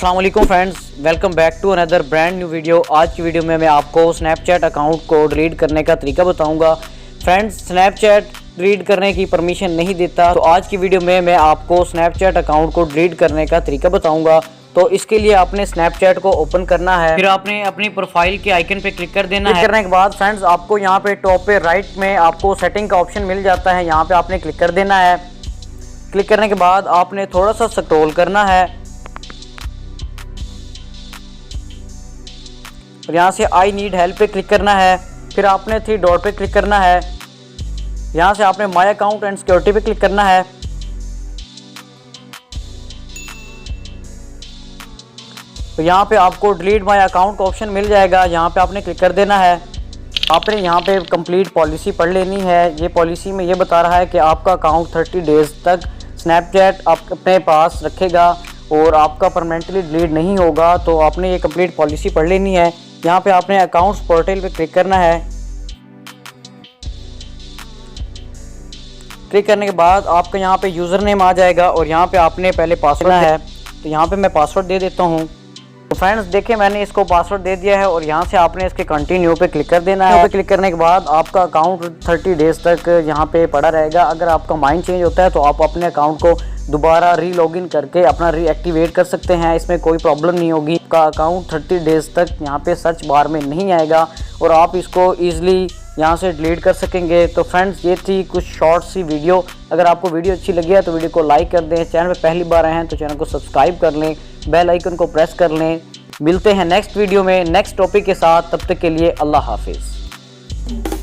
अस्सलाम वालेकुम friends, welcome back to another brand new video. आज की वीडियो में मैं आपको स्नैपचैट अकाउंट को डिलीट करने का तरीका बताऊंगा। फ्रेंड्स, स्नैपचैट डिलीट करने की परमिशन नहीं देता, तो आज की वीडियो में मैं आपको स्नैपचैट अकाउंट को डिलीट करने का तरीका बताऊंगा। तो इसके लिए आपने स्नैपचैट को ओपन करना है, फिर आपने अपनी प्रोफाइल के आइकन पे क्लिक कर देना है। क्लिक करने के बाद फ्रेंड्स आपको यहाँ पे टॉप पे राइट में आपको सेटिंग का ऑप्शन मिल जाता है, यहाँ पे आपने क्लिक कर देना है। क्लिक करने के बाद आपने थोड़ा सा स्क्रॉल करना है और यहाँ से आई नीड हेल्प पे क्लिक करना है। फिर आपने 3 डॉट पे क्लिक करना है, यहाँ से आपने माय अकाउंट एंड सिक्योरिटी पे क्लिक करना है। तो यहाँ पे आपको डिलीट माय अकाउंट का ऑप्शन मिल जाएगा, यहाँ पे आपने क्लिक कर देना है। आपने यहाँ पे कंप्लीट पॉलिसी पढ़ लेनी है। ये पॉलिसी में ये बता रहा है कि आपका अकाउंट 30 डेज़ तक स्नैपचैट आप अपने पास रखेगा और आपका परमानेंटली डिलीट नहीं होगा। तो आपने ये कंप्लीट पॉलिसी पढ़ लेनी है। यहाँ पे आपने अकाउंट्स पोर्टल पे क्लिक करना है। क्लिक करने के बाद आपका यहाँ पे यूज़र नेम आ जाएगा और यहाँ पे आपने पहले पासवर्ड है। तो यहाँ पे मैं पासवर्ड दे देता हूँ। तो फ्रेंड्स देखिए, मैंने इसको पासवर्ड दे दिया है और यहाँ से आपने इसके कंटिन्यू पे क्लिक कर देना है। यहाँ पे क्लिक करने के बाद आपका अकाउंट 30 डेज़ तक यहाँ पे पड़ा रहेगा। अगर आपका माइंड चेंज होता है तो आप अपने अकाउंट को दोबारा री लॉगिन करके अपना रीएक्टिवेट कर सकते हैं, इसमें कोई प्रॉब्लम नहीं होगी। आपका अकाउंट 30 डेज़ तक यहाँ पे सर्च बार में नहीं आएगा और आप इसको ईजिली यहाँ से डिलीट कर सकेंगे। तो फ्रेंड्स, ये थी कुछ शॉर्ट सी वीडियो। अगर आपको वीडियो अच्छी लगी है तो वीडियो को लाइक कर दें। चैनल पे पहली बार आए हैं तो चैनल को सब्सक्राइब कर लें, बेल आइकन को प्रेस कर लें। मिलते हैं नेक्स्ट वीडियो में नेक्स्ट टॉपिक के साथ, तब तक के लिए अल्लाह हाफिज़।